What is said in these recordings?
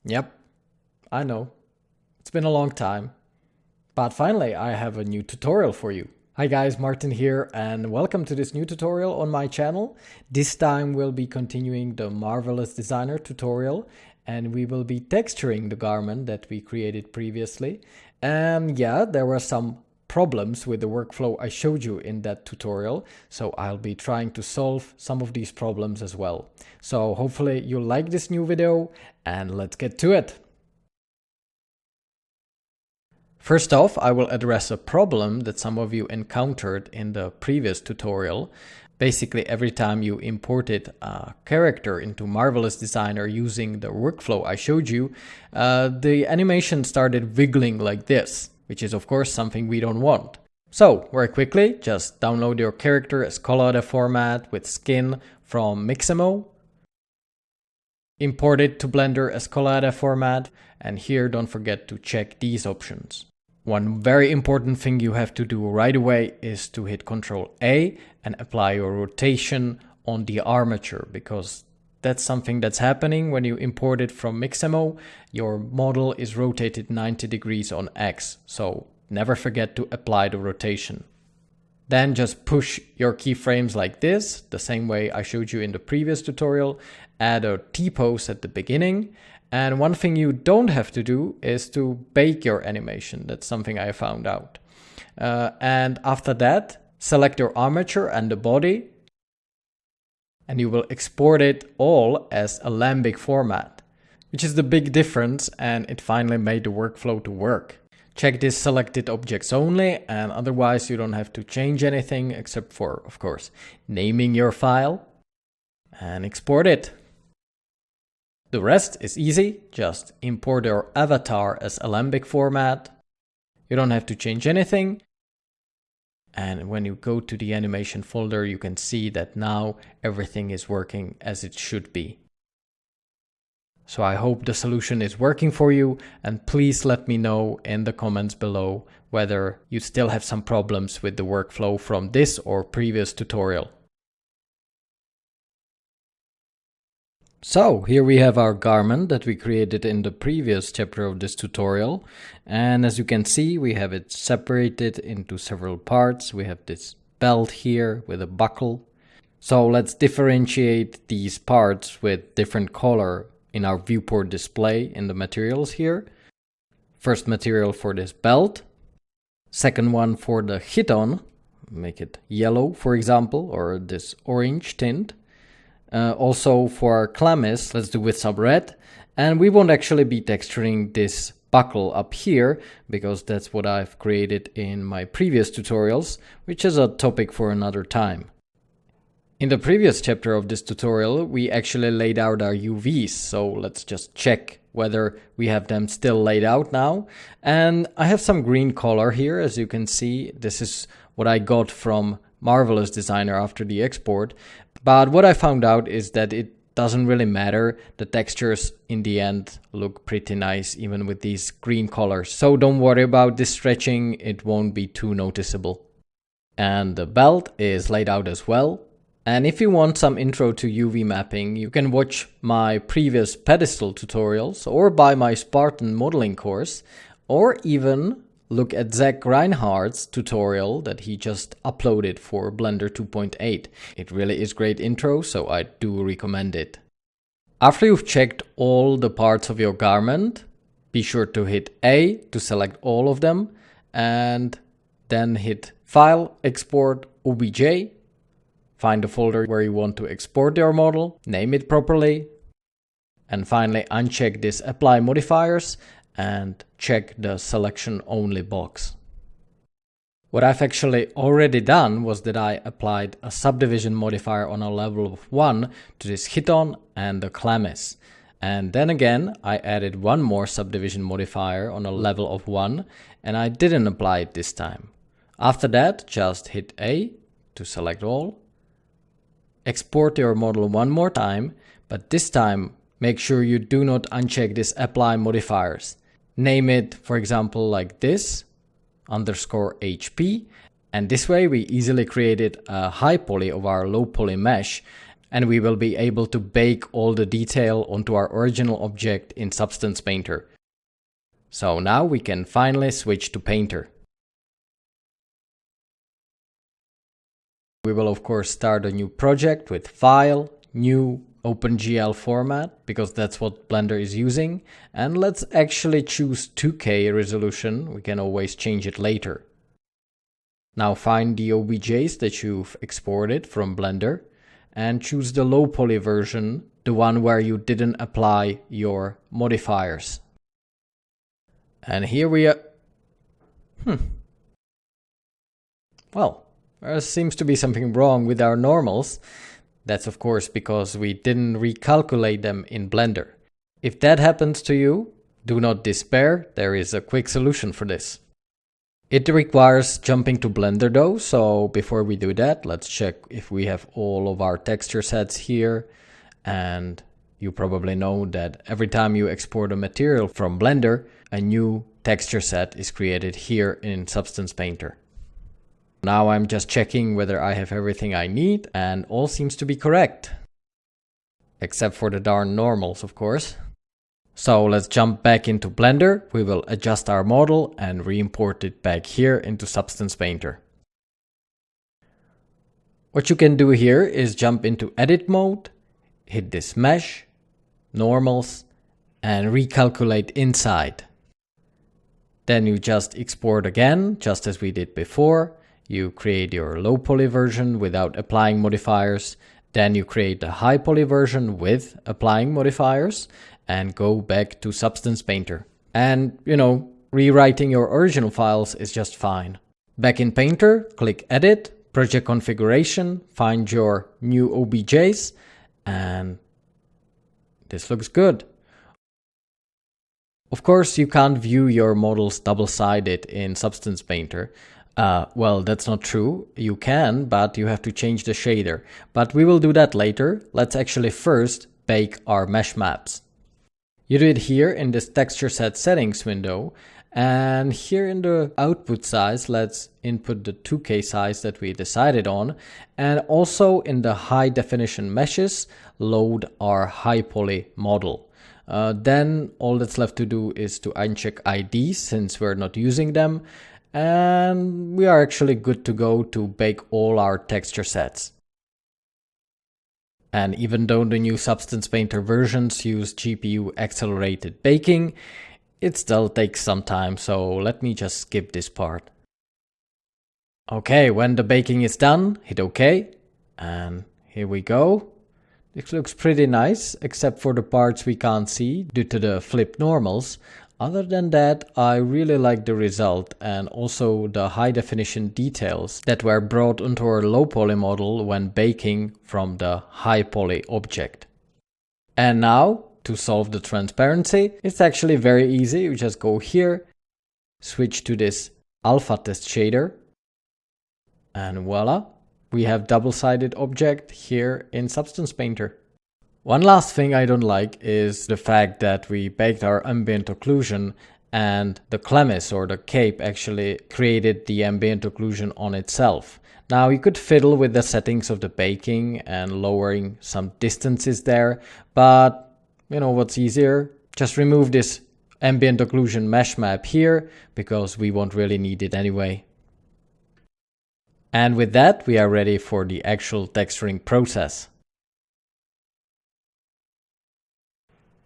Yep, I know. It's been a long time. But finally, I have a new tutorial for you. Hi guys, Martin here, and welcome to this new tutorial on my channel. This time we'll be continuing the Marvelous Designer tutorial, and we will be texturing the garment that we created previously. And yeah, there were some problems with the workflow I showed you in that tutorial, so I'll be trying to solve some of these problems as well. So hopefully you'll like this new video, and let's get to it. First off, I will address a problem that some of you encountered in the previous tutorial. Basically, every time you imported a character into Marvelous Designer using the workflow I showed you, the animation started wiggling like this, which is of course something we don't want. So, very quickly, just download your character as collada format with skin from Mixamo. Import it to Blender as collada format, and here don't forget to check these options. One very important thing you have to do right away is to hit Ctrl A and apply your rotation on the armature, because that's something that's happening when you import it from Mixamo. Your model is rotated 90 degrees on X, so never forget to apply the rotation. Then just push your keyframes like this, the same way I showed you in the previous tutorial. Add a T-pose at the beginning. And one thing you don't have to do is to bake your animation. That's something I found out. And after that, select your armature and the body, and you will export it all as a lambic format, which is the big difference, and it finally made the workflow to work. Check this selected objects only, and otherwise you don't have to change anything except for, of course, naming your file and export it. The rest is easy, just import your avatar as Alembic format. You don't have to change anything. And when you go to the animation folder, you can see that now everything is working as it should be. So I hope the solution is working for you, and please let me know in the comments below whether you still have some problems with the workflow from this or previous tutorial. So here we have our garment that we created in the previous chapter of this tutorial, and as you can see we have it separated into several parts. We have this belt here with a buckle. So let's differentiate these parts with different color in our viewport display in the materials here. First material for this belt, second one for the hit-on, make it yellow for example, or this orange tint. Also for Chlamys, let's do with some red, and we won't actually be texturing this buckle up here because that's what I've created in my previous tutorials, which is a topic for another time. In the previous chapter of this tutorial we actually laid out our UVs, so let's just check whether we have them still laid out now. And I have some green color here, as you can see. This is what I got from Marvelous Designer after the export. But what I found out is that it doesn't really matter. The textures in the end look pretty nice even with these green colors. So don't worry about this stretching, it won't be too noticeable. And the belt is laid out as well. And if you want some intro to UV mapping, you can watch my previous pedestal tutorials or buy my Spartan modeling course, or even look at Zach Reinhardt's tutorial that he just uploaded for Blender 2.8. It really is great intro, so I do recommend it. After you've checked all the parts of your garment, be sure to hit A to select all of them, and then hit File, Export, OBJ. Find the folder where you want to export your model, name it properly, and finally uncheck this Apply Modifiers and check the Selection Only box. What I've actually already done was that I applied a subdivision modifier on a level of 1 to this hit-on and the Chlamys. And then again, I added one more subdivision modifier on a level of 1, and I didn't apply it this time. After that, just hit A to select all. Export your model one more time, but this time make sure you do not uncheck this Apply Modifiers. Name it, for example, like this, _HP, and this way we easily created a high poly of our low poly mesh, And we will be able to bake all the detail onto our original object in Substance Painter. So now we can finally switch to Painter. We will of course start a new project with File, New, OpenGL format, because that's what Blender is using. And let's actually choose 2K resolution. We can always change it later. Now find the OBJs that you've exported from Blender and choose the low poly version, the one where you didn't apply your modifiers. And here we are. Well, there seems to be something wrong with our normals. That's of course because we didn't recalculate them in Blender. If that happens to you, do not despair, there is a quick solution for this. It requires jumping to Blender though, so before we do that, let's check if we have all of our texture sets here. And you probably know that every time you export a material from Blender, a new texture set is created here in Substance Painter. Now I'm just checking whether I have everything I need, and all seems to be correct. Except for the darn normals, of course. So let's jump back into Blender. We will adjust our model and re-import it back here into Substance Painter. What you can do here is jump into Edit mode, hit this Mesh, Normals, and recalculate inside. Then you just export again, just as we did before. You create your low poly version without applying modifiers. Then you create the high poly version with applying modifiers and go back to Substance Painter. And, rewriting your original files is just fine. Back in Painter, click Edit, Project Configuration, find your new OBJs, and this looks good. Of course, you can't view your models double-sided in Substance Painter. Well, that's not true. You can, but you have to change the shader. But we will do that later. Let's actually first bake our mesh maps. You do it here in this texture set settings window. And here in the output size, let's input the 2K size that we decided on. And also in the high definition meshes, load our high poly model. Then all that's left to do is to uncheck IDs since we're not using them. And we are actually good to go to bake all our texture sets. And even though the new Substance Painter versions use GPU accelerated baking, it still takes some time, so let me just skip this part. Okay, when the baking is done, hit OK. And here we go. This looks pretty nice, except for the parts we can't see due to the flip normals. Other than that, I really like the result and also the high definition details that were brought onto our low poly model when baking from the high poly object. And now, to solve the transparency, it's actually very easy. You just go here, switch to this alpha test shader, and voila, we have double-sided object here in Substance Painter. One last thing I don't like is the fact that we baked our ambient occlusion and the Chlamys or the cape actually created the ambient occlusion on itself. Now you could fiddle with the settings of the baking and lowering some distances there, but what's easier? Just remove this ambient occlusion mesh map here because we won't really need it anyway. And with that, we are ready for the actual texturing process.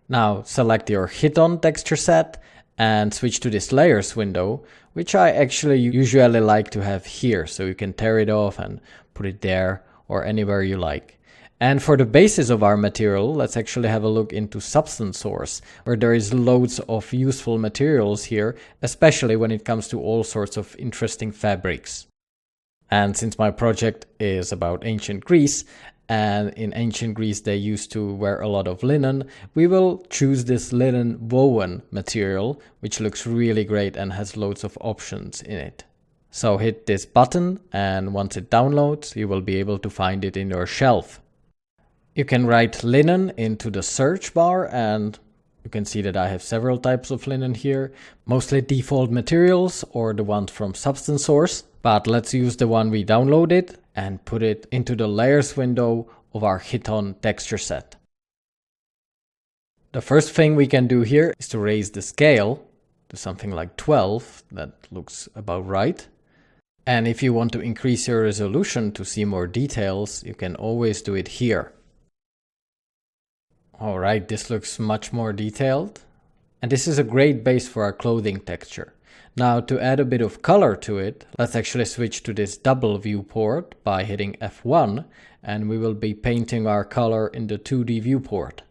Now select your hit-on texture set and switch to this layers window, which I actually usually like to have here, so you can tear it off and put it there or anywhere you like. And for the basis of our material, let's actually have a look into Substance Source, where there is loads of useful materials here, especially when it comes to all sorts of interesting fabrics. And since my project is about ancient Greece, and in ancient Greece they used to wear a lot of linen, we will choose this linen woven material, which looks really great and has loads of options in it. So hit this button, and once it downloads, you will be able to find it in your shelf. You can write linen into the search bar, and you can see that I have several types of linen here, mostly default materials or the ones from Substance Source. But let's use the one we downloaded. and put it into the layers window of our Chiton texture set. The first thing we can do here is to raise the scale to something like 12. That looks about right. And if you want to increase your resolution to see more details, you can always do it here. Alright, this looks much more detailed. And this is a great base for our clothing texture. Now to add a bit of color to it, let's actually switch to this double viewport by hitting F1, and we will be painting our color in the 2D viewport.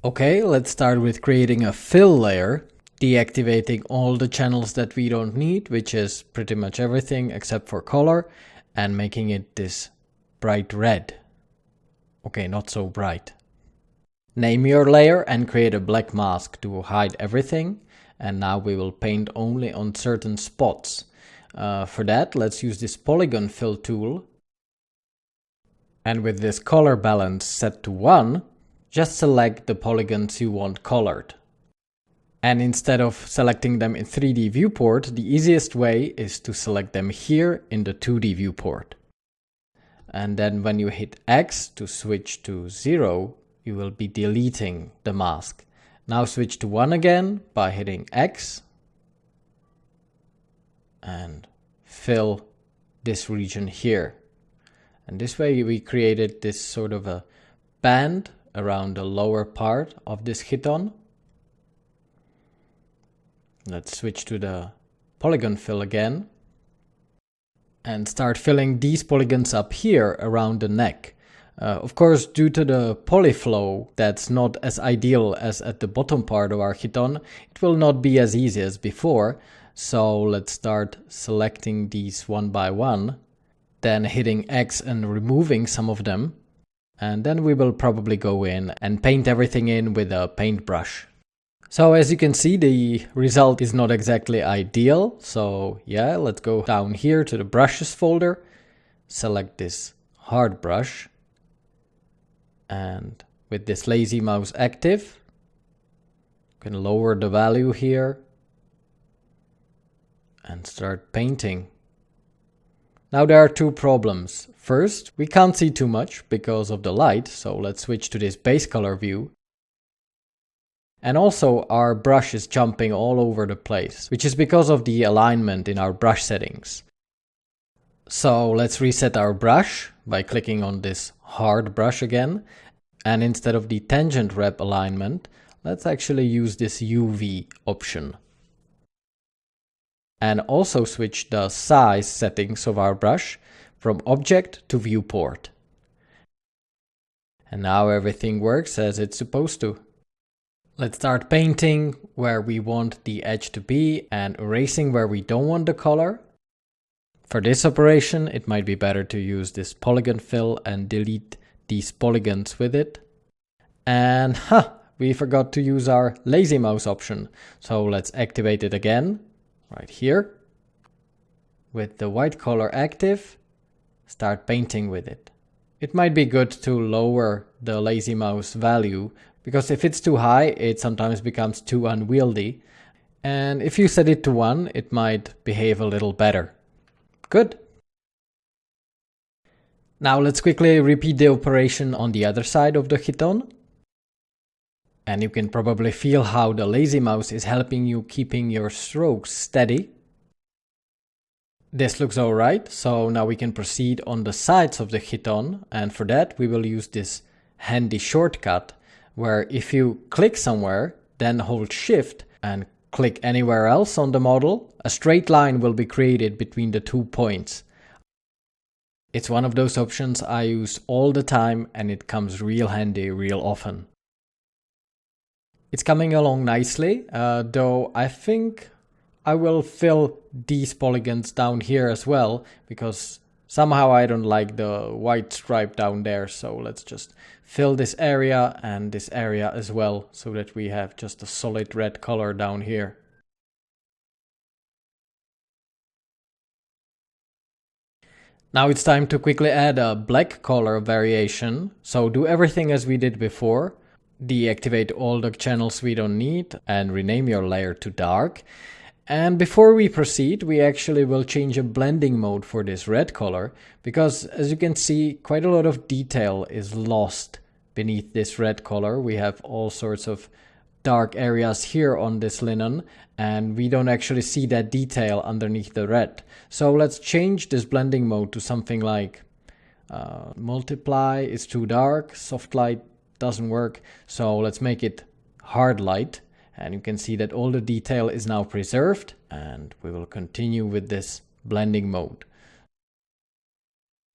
Okay, let's start with creating a fill layer, deactivating all the channels that we don't need, which is pretty much everything except for color, and making it this bright red. Okay, not so bright. Name your layer and create a black mask to hide everything. And now we will paint only on certain spots. For that, let's use this polygon fill tool. And with this color balance set to 1, just select the polygons you want colored. And instead of selecting them in 3D viewport, the easiest way is to select them here in the 2D viewport. And then when you hit X to switch to 0, you will be deleting the mask. Now switch to 1 again by hitting X and fill this region here. And this way we created this sort of a band around the lower part of this Chiton. Let's switch to the polygon fill again and start filling these polygons up here around the neck. Of course, due to the polyflow that's not as ideal as at the bottom part of our Chiton, it will not be as easy as before. So let's start selecting these one by one, then hitting X and removing some of them. And then we will probably go in and paint everything in with a paintbrush. So as you can see, the result is not exactly ideal. So yeah, let's go down here to the brushes folder, select this hard brush. And with this lazy mouse active, you can lower the value here and start painting. Now there are two problems. First, we can't see too much because of the light, so let's switch to this base color view. And also our brush is jumping all over the place, which is because of the alignment in our brush settings. So let's reset our brush by clicking on this hard brush again. And instead of the tangent wrap alignment, let's actually use this UV option. And also switch the size settings of our brush from object to viewport. And now everything works as it's supposed to. Let's start painting where we want the edge to be and erasing where we don't want the color. For this operation, it might be better to use this polygon fill and delete these polygons with it. And we forgot to use our lazy mouse option. So let's activate it again, right here. With the white color active, start painting with it. It might be good to lower the lazy mouse value, because if it's too high, it sometimes becomes too unwieldy. And if you set it to 1, it might behave a little better. Good. Now let's quickly repeat the operation on the other side of the Chiton. And you can probably feel how the lazy mouse is helping you keeping your strokes steady. This looks alright, so now we can proceed on the sides of the Chiton, and for that we will use this handy shortcut where if you click somewhere, then hold Shift and click anywhere else on the model, a straight line will be created between the 2 points. It's one of those options I use all the time and it comes real handy real often. It's coming along nicely, though I think I will fill these polygons down here as well, because somehow I don't like the white stripe down there, so let's just fill this area and this area as well, so that we have just a solid red color down here. Now it's time to quickly add a black color variation, so do everything as we did before. Deactivate all the channels we don't need and rename your layer to dark. And before we proceed, we actually will change a blending mode for this red color, because as you can see, quite a lot of detail is lost beneath this red color. We have all sorts of dark areas here on this linen, and we don't actually see that detail underneath the red. So let's change this blending mode to something like multiply is too dark, soft light doesn't work, so let's make it hard light. And you can see that all the detail is now preserved, and we will continue with this blending mode.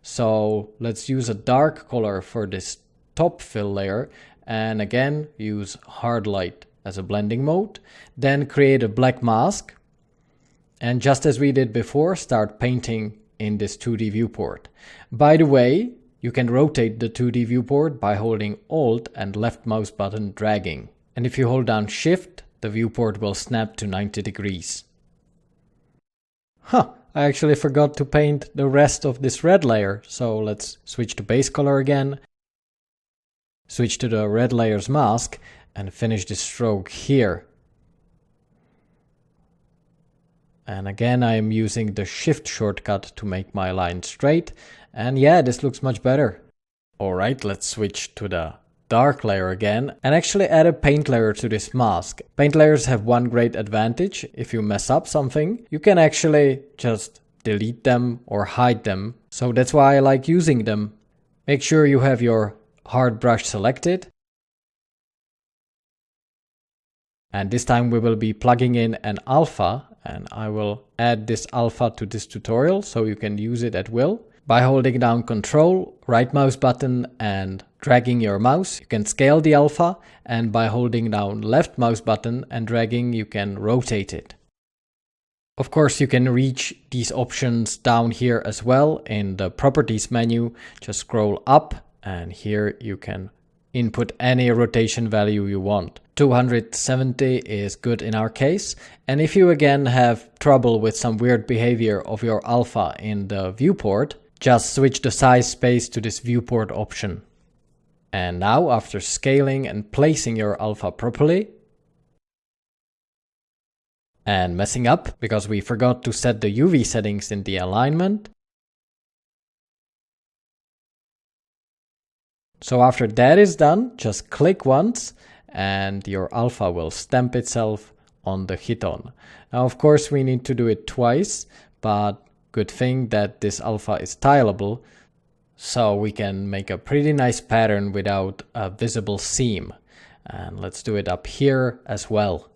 So let's use a dark color for this top fill layer, and again use hard light as a blending mode. Then create a black mask, and just as we did before, start painting in this 2D viewport. By the way, you can rotate the 2D viewport by holding Alt and left mouse button dragging. And if you hold down Shift, the viewport will snap to 90 degrees. I actually forgot to paint the rest of this red layer, so let's switch to base color again, switch to the red layer's mask, and finish this stroke here. And again, I am using the Shift shortcut to make my line straight, and yeah, this looks much better. Alright, let's switch to the dark layer again and actually add a paint layer to this mask. Paint layers have one great advantage: if you mess up something, you can actually just delete them or hide them. So that's why I like using them. Make sure you have your hard brush selected. And this time we will be plugging in an alpha, and I will add this alpha to this tutorial so you can use it at will. By holding down Ctrl, right mouse button and dragging your mouse, you can scale the alpha, and by holding down left mouse button and dragging, you can rotate it. Of course, you can reach these options down here as well in the properties menu. Just scroll up, and here you can input any rotation value you want. 270 is good in our case. And if you again have trouble with some weird behavior of your alpha in the viewport, just switch the size space to this viewport option. And now, after scaling and placing your alpha properly, and messing up because we forgot to set the UV settings in the alignment. So after that is done, just click once and your alpha will stamp itself on the Hiton. Now of course we need to do it twice, but good thing that this alpha is tileable, so we can make a pretty nice pattern without a visible seam. And let's do it up here as well.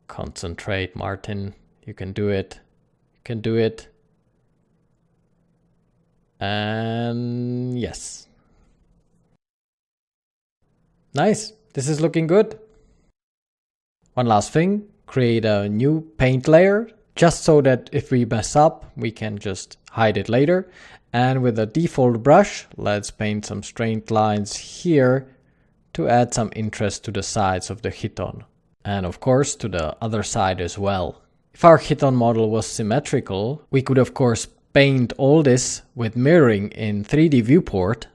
Concentrate, Martin. You can do it. You can do it. And yes. Nice. This is looking good. One last thing. Create a new paint layer, just so that if we mess up, we can just hide it later. And with a default brush, let's paint some straight lines here to add some interest to the sides of the Hiton. And of course to the other side as well. If our Hiton model was symmetrical, we could of course paint all this with mirroring in 3D viewport,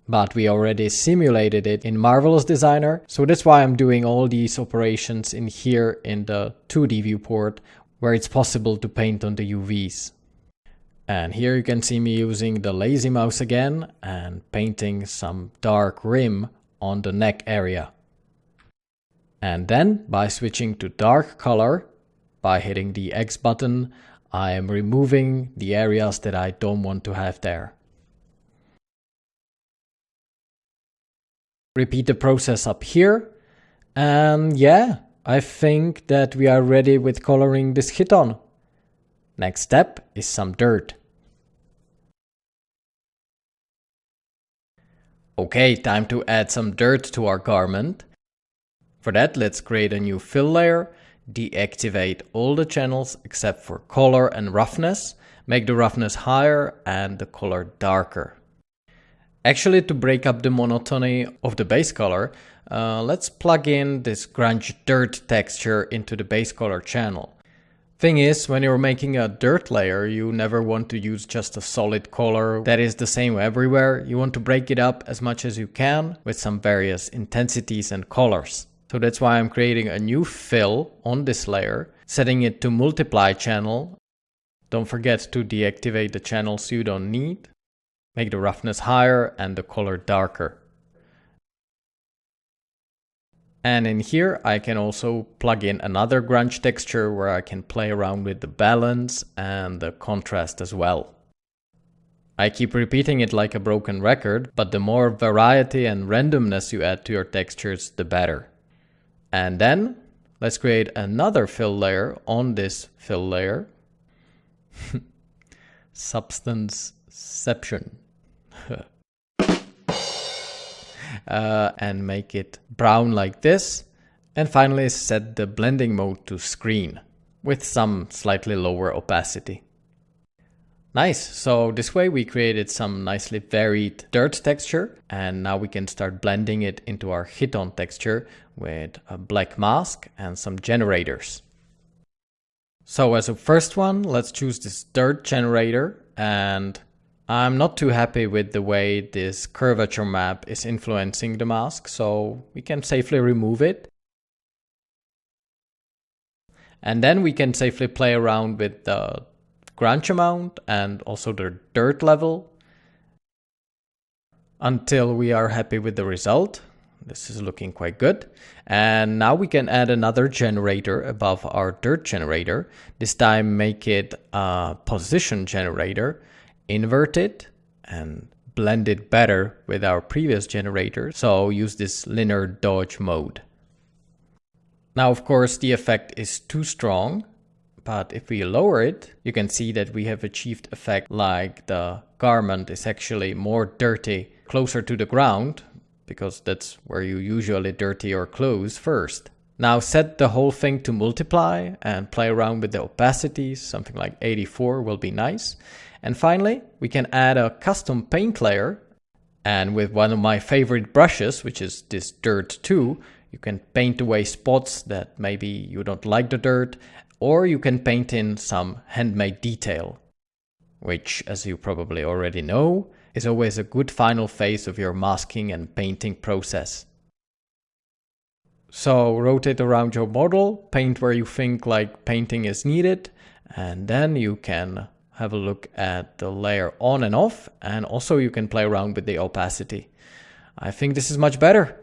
but we already simulated it in Marvelous Designer, so that's why I'm doing all these operations in here in the 2D viewport, where it's possible to paint on the UVs. And here you can see me using the lazy mouse again and painting some dark rim on the neck area. And then, by switching to dark color, by hitting the X button, I am removing the areas that I don't want to have there. Repeat the process up here, and yeah, I think that we are ready with coloring this Hiton. Next step is some dirt. Okay, time to add some dirt to our garment. For that, let's create a new fill layer, deactivate all the channels except for color and roughness, make the roughness higher and the color darker. Actually, to break up the monotony of the base color, let's plug in this grunge dirt texture into the base color channel. Thing is, when you're making a dirt layer, you never want to use just a solid color that is the same everywhere. You want to break it up as much as you can with some various intensities and colors. So that's why I'm creating a new fill on this layer, setting it to multiply channel. Don't forget to deactivate the channels you don't need. Make the roughness higher and the color darker. And in here, I can also plug in another grunge texture where I can play around with the balance and the contrast as well. I keep repeating it like a broken record, but the more variety and randomness you add to your textures, the better. And then let's create another fill layer on this fill layer. Substanceception. And make it brown like this. And finally set the blending mode to screen with some slightly lower opacity. Nice, so this way we created some nicely varied dirt texture, and now we can start blending it into our hit-on texture with a black mask and some generators. So as a first one, let's choose this dirt generator, and I'm not too happy with the way this curvature map is influencing the mask, so we can safely remove it. And then we can safely play around with the grunge amount and also the dirt level until we are happy with the result. This is looking quite good. And now we can add another generator above our dirt generator. This time make it a position generator, invert it and blend it better with our previous generator. So use this linear dodge mode. Now, of course, the effect is too strong. But if we lower it, you can see that we have achieved effect like the garment is actually more dirty closer to the ground, because that's where you usually dirty your clothes first. Now set the whole thing to multiply and play around with the opacity. Something like 84 will be nice. And finally, we can add a custom paint layer. And with one of my favorite brushes, which is this Dirt 2, you can paint away spots that maybe you don't like the dirt, or you can paint in some handmade detail, which, as you probably already know, is always a good final phase of your masking and painting process. So rotate around your model, paint where you think like painting is needed, and then you can have a look at the layer on and off, and also you can play around with the opacity. I think this is much better.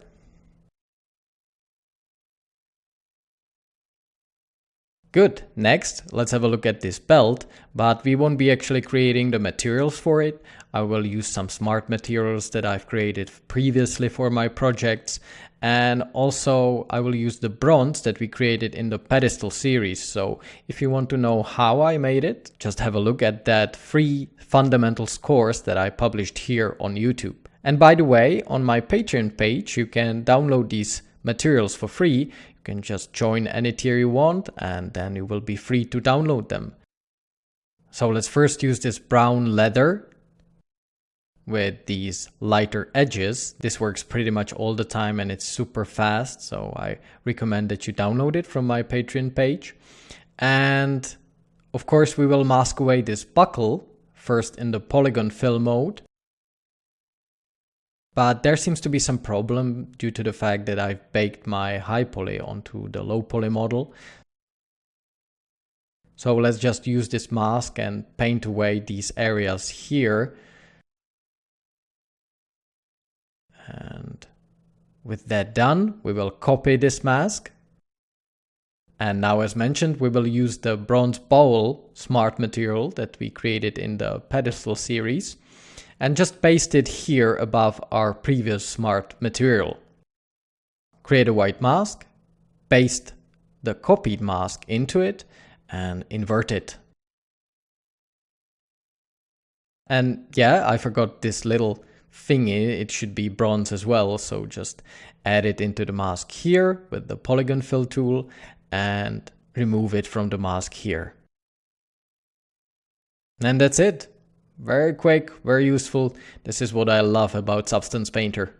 Good, next let's have a look at this belt, but we won't be actually creating the materials for it. I will use some smart materials that I've created previously for my projects, and also I will use the bronze that we created in the pedestal series. So if you want to know how I made it, just have a look at that free fundamentals course that I published here on YouTube. And by the way, on my Patreon page you can download these materials for free. You can just join any tier you want and then you will be free to download them. So let's first use this brown leather with these lighter edges. This works pretty much all the time and it's super fast, so I recommend that you download it from my Patreon page. And of course we will mask away this buckle first in the polygon fill mode. But there seems to be some problem due to the fact that I've baked my high poly onto the low poly model. So let's just use this mask and paint away these areas here. And with that done, we will copy this mask. And now, as mentioned, we will use the bronze bowl smart material that we created in the pedestal series and just paste it here above our previous smart material. Create a white mask, paste the copied mask into it and invert it. And yeah, I forgot this little thingy, it should be bronze as well, so just add it into the mask here with the polygon fill tool and remove it from the mask here. And that's it. Very quick, very useful. This is what I love about Substance Painter.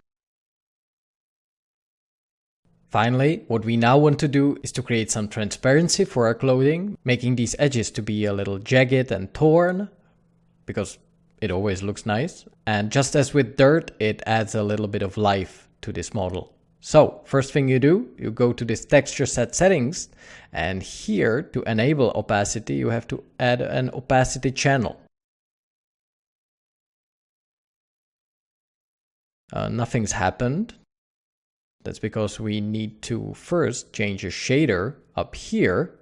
Finally, what we now want to do is to create some transparency for our clothing, making these edges to be a little jagged and torn, because it always looks nice. And just as with dirt, it adds a little bit of life to this model. So first thing you do, you go to this texture set settings, and here to enable opacity, you have to add an opacity channel. Nothing's happened. That's because we need to first change a shader up here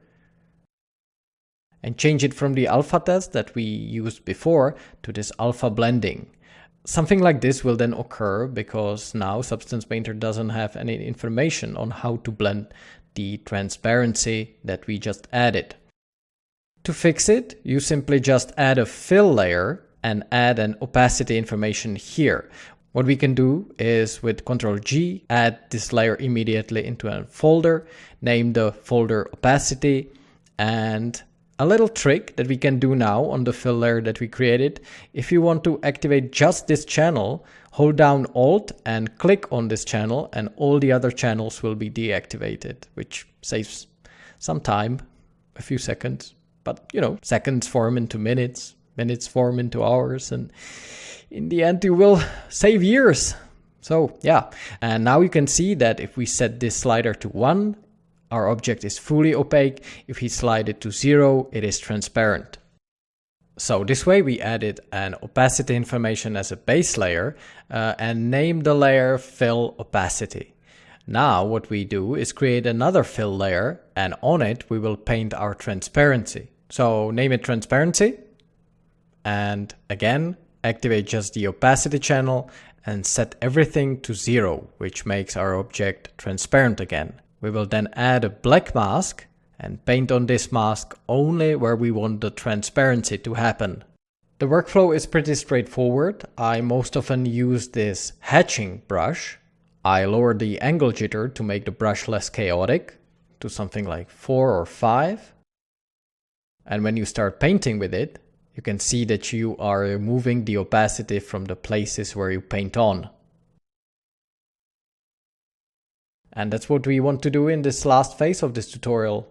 and change it from the alpha test that we used before to this alpha blending. Something like this will then occur because now Substance Painter doesn't have any information on how to blend the transparency that we just added. To fix it, you simply just add a fill layer and add an opacity information here. What we can do is with Ctrl G, add this layer immediately into a folder, name the folder opacity, and a little trick that we can do now on the fill layer that we created. If you want to activate just this channel, hold down Alt and click on this channel and all the other channels will be deactivated, which saves some time, a few seconds, but you know, seconds form into minutes, minutes form into hours, and in the end you will save years. So yeah, and now you can see that if we set this slider to 1, our object is fully opaque. If we slide it to 0, it is transparent. So this way we added an opacity information as a base layer and named the layer fill opacity. Now what we do is create another fill layer, and on it we will paint our transparency. So name it transparency, and again activate just the opacity channel and set everything to 0, which makes our object transparent again. We will then add a black mask and paint on this mask only where we want the transparency to happen. The workflow is pretty straightforward. I most often use this hatching brush. I lower the angle jitter to make the brush less chaotic to something like 4 or 5. And when you start painting with it, you can see that you are removing the opacity from the places where you paint on. And that's what we want to do in this last phase of this tutorial.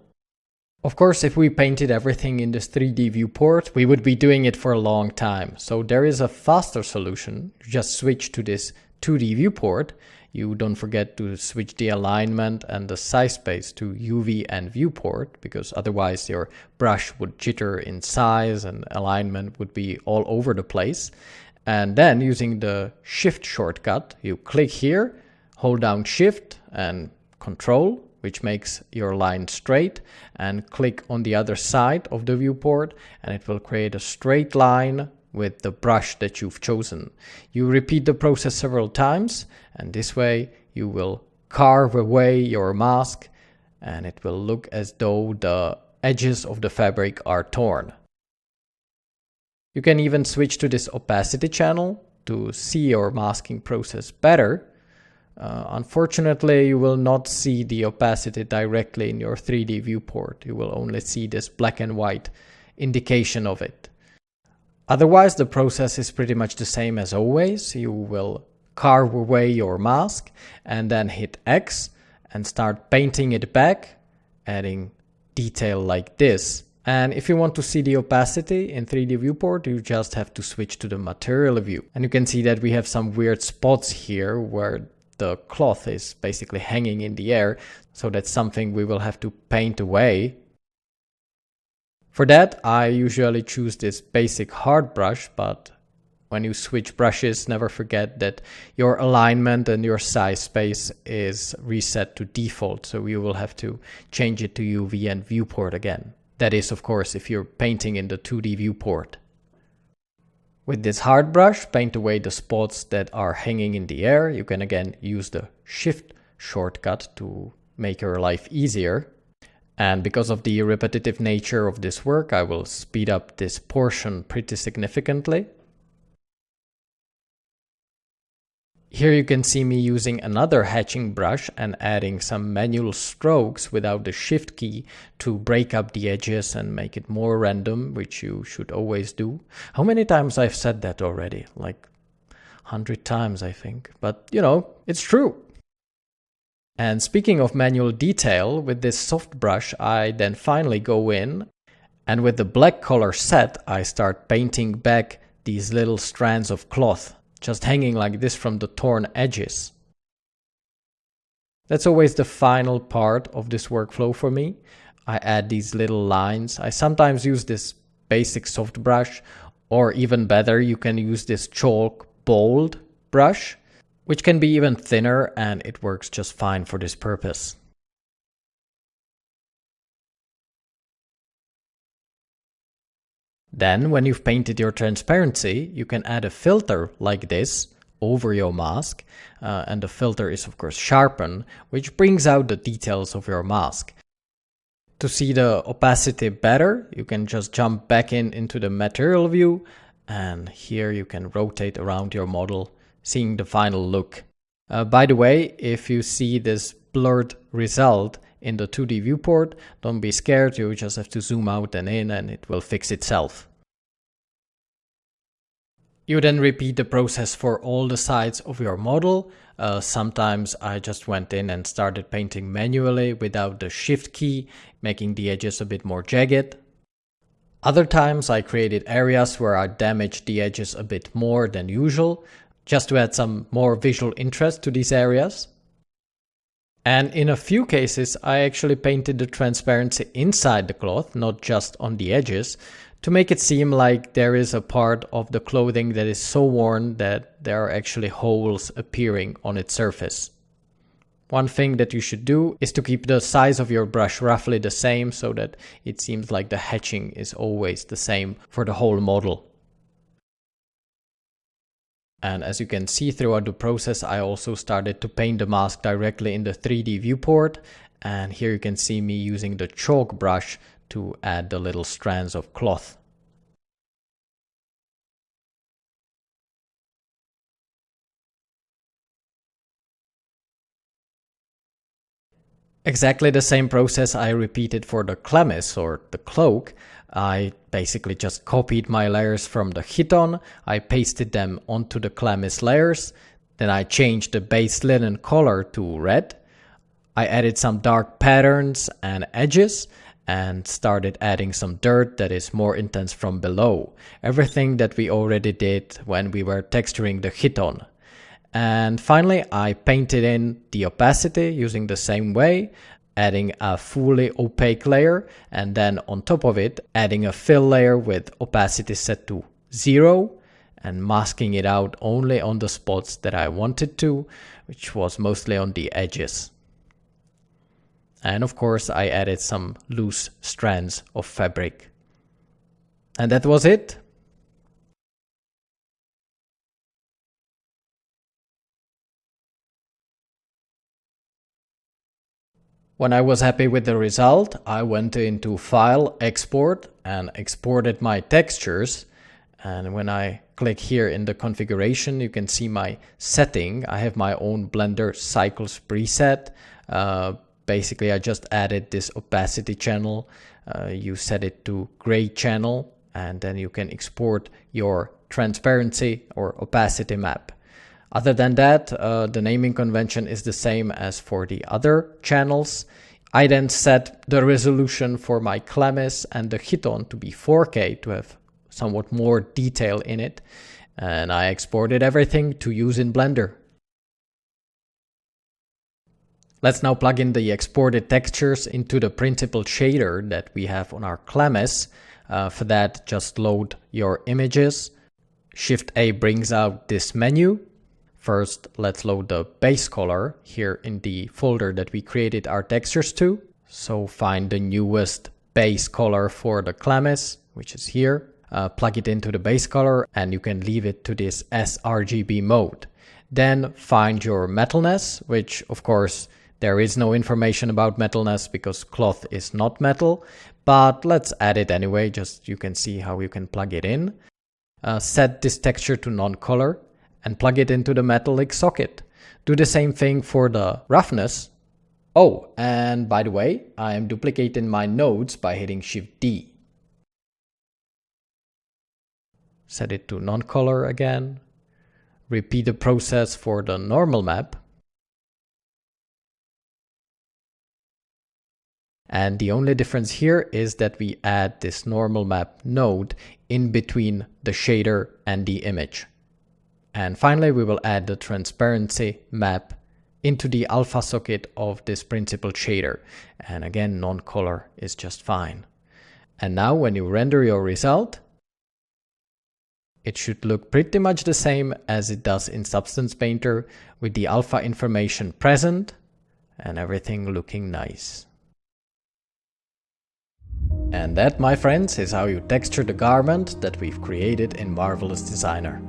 Of course, if we painted everything in this 3D viewport, we would be doing it for a long time. So there is a faster solution. You just switch to this 2D viewport. You don't forget to switch the alignment and the size space to UV and viewport, because otherwise your brush would jitter in size and alignment would be all over the place. And then using the Shift shortcut, you click here, hold down Shift and Control, which makes your line straight, and click on the other side of the viewport and it will create a straight line with the brush that you've chosen. You repeat the process several times, and this way you will carve away your mask and it will look as though the edges of the fabric are torn. You can even switch to this opacity channel to see your masking process better. Unfortunately, you will not see the opacity directly in your 3D viewport. You will only see this black and white indication of it. Otherwise, the process is pretty much the same as always. You will carve away your mask and then hit X and start painting it back, adding detail like this. And if you want to see the opacity in 3D viewport, you just have to switch to the material view. And you can see that we have some weird spots here where the cloth is basically hanging in the air, so that's something we will have to paint away. For that, I usually choose this basic hard brush, but when you switch brushes, never forget that your alignment and your size space is reset to default, so you will have to change it to UV and viewport again. That is, of course, if you're painting in the 2D viewport. With this hard brush, paint away the spots that are hanging in the air. You can again use the Shift shortcut to make your life easier. And because of the repetitive nature of this work, I will speed up this portion pretty significantly. Here you can see me using another hatching brush and adding some manual strokes without the Shift key to break up the edges and make it more random, which you should always do. How many times I've said that already? Like 100 times, I think. But, you know, it's true. And speaking of manual detail, with this soft brush, I then finally go in and with the black color set, I start painting back these little strands of cloth, just hanging like this from the torn edges. That's always the final part of this workflow for me. I add these little lines. I sometimes use this basic soft brush, or even better, you can use this chalk bold brush, which can be even thinner, and it works just fine for this purpose. Then, when you've painted your transparency, you can add a filter like this over your mask, and the filter is of course sharpen, which brings out the details of your mask. To see the opacity better, you can just jump back into the material view, and here you can rotate around your model, seeing the final look. By the way, if you see this blurred result in the 2D viewport, don't be scared, you just have to zoom out and in and it will fix itself. You then repeat the process for all the sides of your model. Sometimes I just went in and started painting manually without the shift key, making the edges a bit more jagged. Other times I created areas where I damaged the edges a bit more than usual, just to add some more visual interest to these areas. And in a few cases I actually painted the transparency inside the cloth, not just on the edges, to make it seem like there is a part of the clothing that is so worn that there are actually holes appearing on its surface. One thing that you should do is to keep the size of your brush roughly the same so that it seems like the hatching is always the same for the whole model. And as you can see throughout the process, I also started to paint the mask directly in the 3D viewport. And here you can see me using the chalk brush to add the little strands of cloth. Exactly the same process I repeated for the Chlamys or the Cloak. I basically just copied my layers from the Chiton, I pasted them onto the Chlamys layers, then I changed the base linen color to red. I added some dark patterns and edges and started adding some dirt that is more intense from below. Everything that we already did when we were texturing the Chiton. And finally, I painted in the opacity using the same way, adding a fully opaque layer, and then on top of it, adding a fill layer with opacity set to 0, and masking it out only on the spots that I wanted to, which was mostly on the edges. And of course, I added some loose strands of fabric. And that was it. When I was happy with the result, I went into File, Export, and exported my textures. And when I click here in the configuration, you can see my setting. I have my own Blender Cycles preset. Basically, I just added this opacity channel. You set it to gray channel, and then you can export your transparency or opacity map. Other than that, the naming convention is the same as for the other channels. I then set the resolution for my Chlamys and the Chiton to be 4K to have somewhat more detail in it. And I exported everything to use in Blender. Let's now plug in the exported textures into the principal shader that we have on our Chlamys. For that, just load your images. Shift A brings out this menu. First, let's load the base color here in the folder that we created our textures to. So find the newest base color for the Chlamys, which is here. Plug it into the base color and you can leave it to this sRGB mode. Then find your metalness, which of course there is no information about metalness because cloth is not metal, but let's add it anyway, just you can see how you can plug it in. Set this texture to non-color and plug it into the metallic socket. Do the same thing for the roughness. Oh, and by the way, I am duplicating my nodes by hitting Shift D. Set it to non-color again. Repeat the process for the normal map. And the only difference here is that we add this normal map node in between the shader and the image. And finally, we will add the transparency map into the alpha socket of this principled shader. And again, non-color is just fine. And now when you render your result, it should look pretty much the same as it does in Substance Painter, with the alpha information present and everything looking nice. And that, my friends, is how you texture the garment that we've created in Marvelous Designer.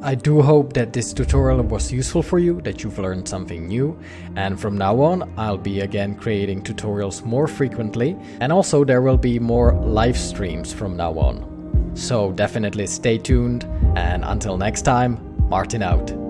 I do hope that this tutorial was useful for you, that you've learned something new, and from now on I'll be again creating tutorials more frequently, and also there will be more live streams from now on. So definitely stay tuned, and until next time, Martin out.